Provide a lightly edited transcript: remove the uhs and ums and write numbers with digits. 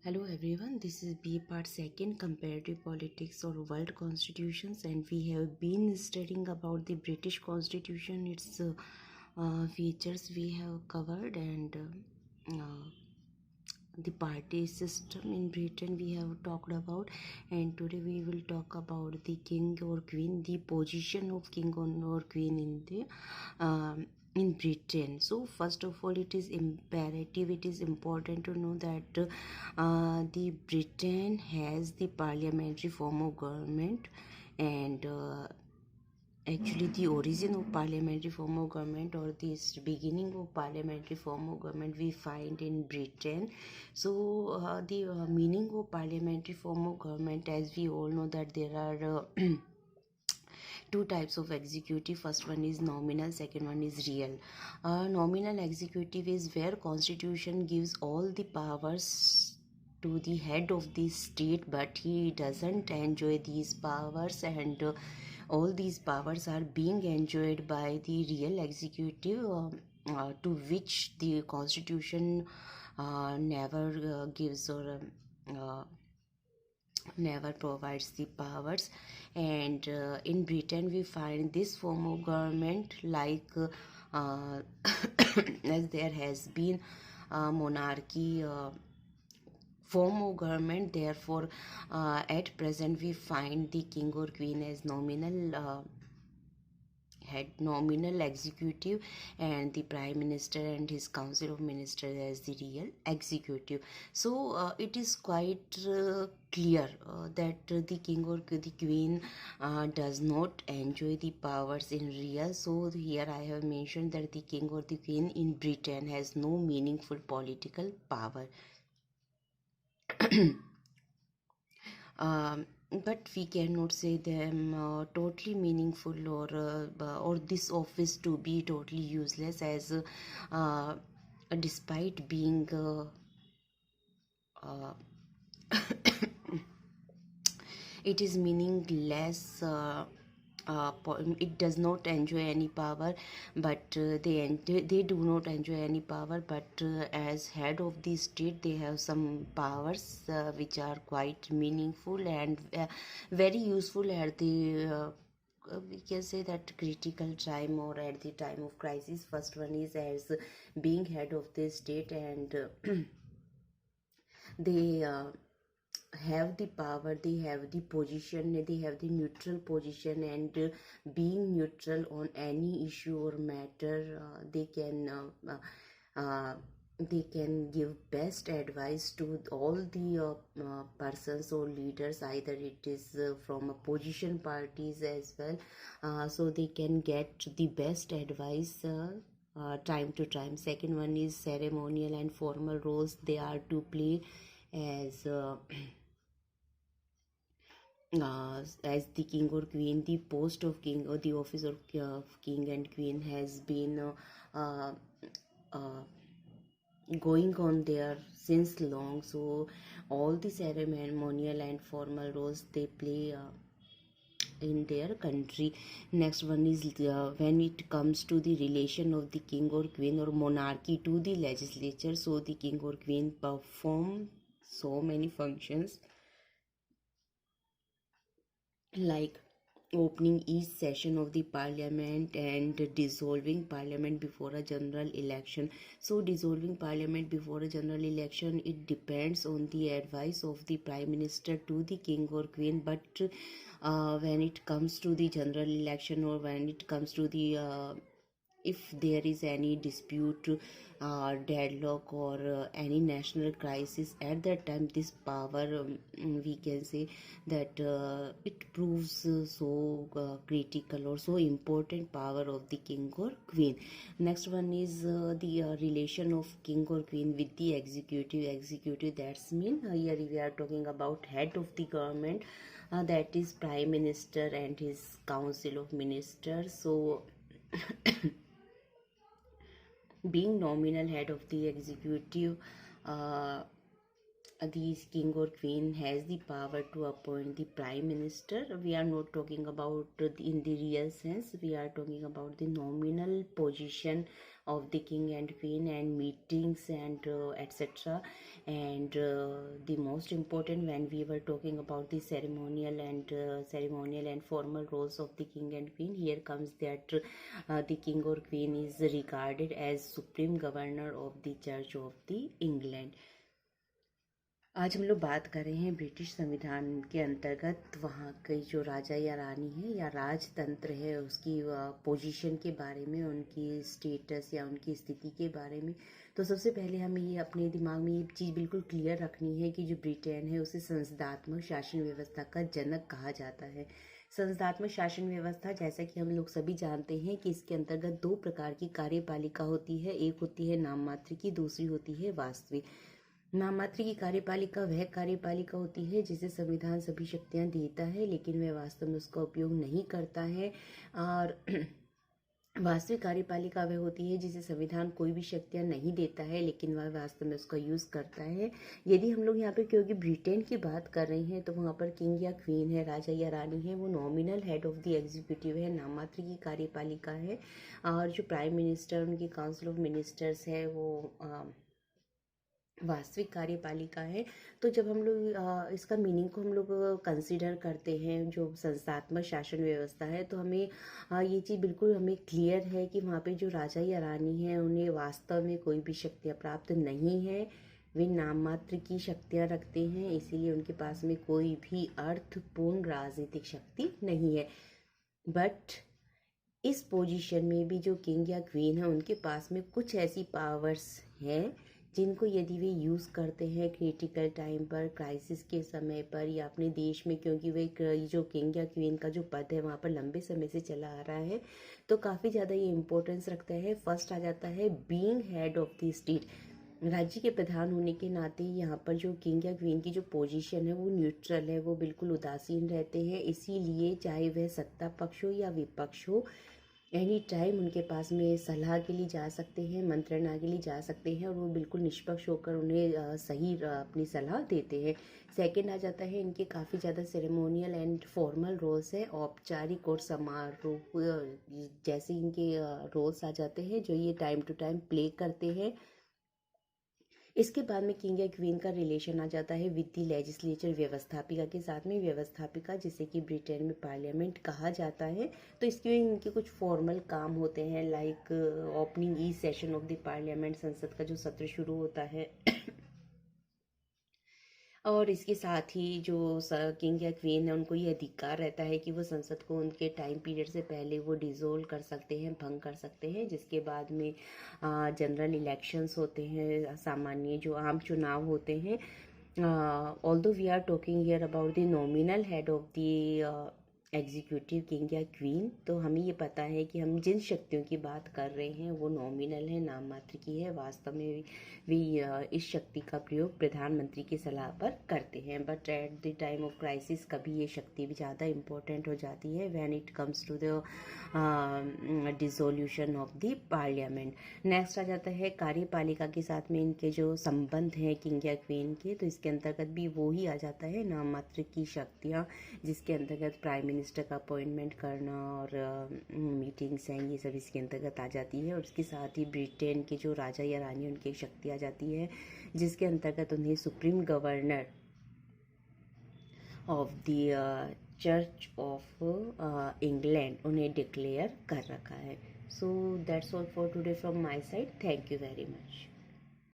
Hello everyone, this is B part 2nd comparative politics or world constitutions, and we have been studying about the British constitution, its features we have covered, and the party system in Britain we have talked about. And today we will talk about the king or queen, the position of king or queen in Britain. So first of all, it is imperative, it is important to know that the Britain has the parliamentary form of government, and actually the origin of parliamentary form of government, or this beginning of parliamentary form of government, we find in Britain. So the meaning of parliamentary form of government, as we all know that there are two types of executive. First one is nominal, second one is real. Nominal executive is where constitution gives all the powers to the head of the state, but he doesn't enjoy these powers, and all these powers are being enjoyed by the real executive, to which the constitution never gives or never provides the powers. And in Britain we find this form of government, like as there has been monarchy form of government. Therefore at present we find the king or queen as nominal head, nominal executive, and the prime minister and his council of ministers as the real executive. So it is quite clear that the king or the queen does not enjoy the powers in real. So here I have mentioned that the king or the queen in Britain has no meaningful political power. But we cannot say them totally meaningful, or this office to be totally useless, as despite being uh, it is meaningless. It does not enjoy any power, but they do not enjoy any power, but as head of the state they have some powers which are quite meaningful and very useful at the we can say that critical time, or at the time of crisis. First one is as being head of the state, and they have the power, they have the position, they have the neutral position, and being neutral on any issue or matter, they can give best advice to all the persons or leaders, either it is from opposition parties as well. So they can get the best advice time to time. Second one is ceremonial and formal roles they are to play, as as the king or queen. The post of king, or the office of king and queen, has been uh, uh, going on there since long. So all the ceremonial and formal roles they play in their country. Next one is when it comes to the relation of the king or queen or monarchy to the legislature. So the king or queen perform so many functions, like opening each session of the parliament and dissolving parliament before a general election. So dissolving parliament before a general election, it depends on the advice of the prime minister to the king or queen. But when it comes to the general election, or when it comes to the if there is any dispute, deadlock, or any national crisis, at that time this power, we can say that it proves so critical or so important power of the king or queen. Next one is the relation of king or queen with the executive. That's mean here we are talking about head of the government, that is prime minister and his council of ministers. So being nominal head of the executive, uh, the king or queen has the power to appoint the prime minister. We are not talking about in the real sense, we are talking about the nominal position of the king and queen and meetings and etc. And the most important, when we were talking about the ceremonial and formal roles of the king and queen, here comes that the king or queen is regarded as supreme governor of the church of the England. आज हम लोग बात कर रहे हैं British संविधान के अंतर्गत वहाँ के जो राजा या रानी है या राजतंत्र है उसकी पोजीशन के बारे में, उनकी स्टेटस या उनकी स्थिति के बारे में। तो सबसे पहले हमें ये अपने दिमाग में ये चीज़ बिल्कुल क्लियर रखनी है कि जो ब्रिटेन है उसे संसदात्मक शासन व्यवस्था का जनक कहा जाता है। संसदात्मक शासन व्यवस्था, जैसा कि हम लोग सभी जानते हैं कि इसके अंतर्गत दो प्रकार की कार्यपालिका होती है। एक होती है नाम मात्र की, दूसरी होती है वास्तविक। नाम मात्र की कार्यपालिका वह कार्यपालिका होती है जिसे संविधान सभी शक्तियां देता है, लेकिन वह वास्तव में उसका उपयोग नहीं करता है। और वास्तविक कार्यपालिका वह होती है जिसे संविधान कोई भी शक्तियां नहीं देता है, लेकिन वह वास्तव में उसका यूज़ करता है। यदि हम लोग यहाँ पे क्योंकि ब्रिटेन की बात कर रहे हैं तो वहाँ पर किंग या क्वीन है, राजा या रानी है, वो nominal head of the executive है, नाम मात्र की कार्यपालिका है। और जो प्राइम मिनिस्टर, उनकी काउंसिल ऑफ मिनिस्टर्स है, वो वास्तविक कार्यपालिका है। तो जब हम लोग इसका मीनिंग को हम लोग कंसीडर करते हैं जो संस्थात्मक शासन व्यवस्था है, तो हमें ये चीज़ बिल्कुल हमें क्लियर है कि वहाँ पे जो राजा या रानी है उन्हें वास्तव में कोई भी शक्तियाँ प्राप्त नहीं है। वे नाम मात्र की शक्तियाँ रखते हैं, इसीलिए उनके पास में कोई भी अर्थपूर्ण राजनीतिक शक्ति नहीं है। बट इस पोजीशन में भी जो किंग या क्वीन है उनके पास में कुछ ऐसी पावर्स हैं जिनको यदि वे यूज़ करते हैं क्रिटिकल टाइम पर, क्राइसिस के समय पर, या अपने देश में, क्योंकि वे जो किंग या क्वीन का जो पद है वहाँ पर लंबे समय से चला आ रहा है, तो काफ़ी ज़्यादा ये इम्पोर्टेंस रखता है। फर्स्ट आ जाता है being head of the state. राज्य के प्रधान होने के नाते यहाँ पर जो किंग या क्वीन की जो पोजीशन है वो न्यूट्रल है, वो बिल्कुल उदासीन रहते हैं। इसीलिए चाहे वह सत्ता पक्ष हो या विपक्ष हो, एनी टाइम उनके पास में सलाह के लिए जा सकते हैं, मंत्रणा के लिए जा सकते हैं, और वो बिल्कुल निष्पक्ष होकर उन्हें सही अपनी सलाह देते हैं। सेकंड आ जाता है इनके काफ़ी ज़्यादा सेरेमोनियल एंड फॉर्मल रोल्स है, औपचारिक और समारोह जैसे इनके रोल्स आ जाते हैं जो ये टाइम टू टाइम प्ले करते हैं। इसके बाद में किंग या क्वीन का रिलेशन आ जाता है विद द लेजिस्लेचर, व्यवस्थापिका के साथ में। व्यवस्थापिका जिसे कि ब्रिटेन में पार्लियामेंट कहा जाता है। तो इसके इनके कुछ फॉर्मल काम होते हैं, like opening E session of the parliament, संसद का जो सत्र शुरू होता है और इसके साथ ही जो किंग या क्वीन है उनको ये अधिकार रहता है कि वो संसद को उनके टाइम पीरियड से पहले वो डिसोल्व कर सकते हैं, भंग कर सकते हैं, जिसके बाद में जनरल इलेक्शंस होते हैं, सामान्य जो आम चुनाव होते हैं। Although we are talking here about the nominal head of the executive king या क्वीन, तो हमें ये पता है कि हम जिन शक्तियों की बात कर रहे हैं वो नॉमिनल है, नाम मात्र की है। वास्तव में भी इस शक्ति का प्रयोग प्रधानमंत्री की सलाह पर करते हैं। But at the time of crisis कभी ये शक्ति भी ज़्यादा इम्पोर्टेंट हो जाती है when it comes to the dissolution of the parliament. Next आ जाता है कार्यपालिका के साथ में इनके जो संबंध हैं किंग या क्वीन के, तो इसके अंतर्गत भी वो ही आ जाता है नाम मात्र की शक्तियाँ, जिसके अंतर्गत प्राइम मिनिस्टर का अपॉइंटमेंट करना और मीटिंग्स हैं, ये सब इसके अंतर्गत आ जाती है। और इसके साथ ही ब्रिटेन के जो राजा या रानी उनकी शक्ति आ जाती है, जिसके अंतर्गत उन्हें supreme governor of the church of England उन्हें डिक्लेयर कर रखा है। So that's all for today from my side. Thank you very much.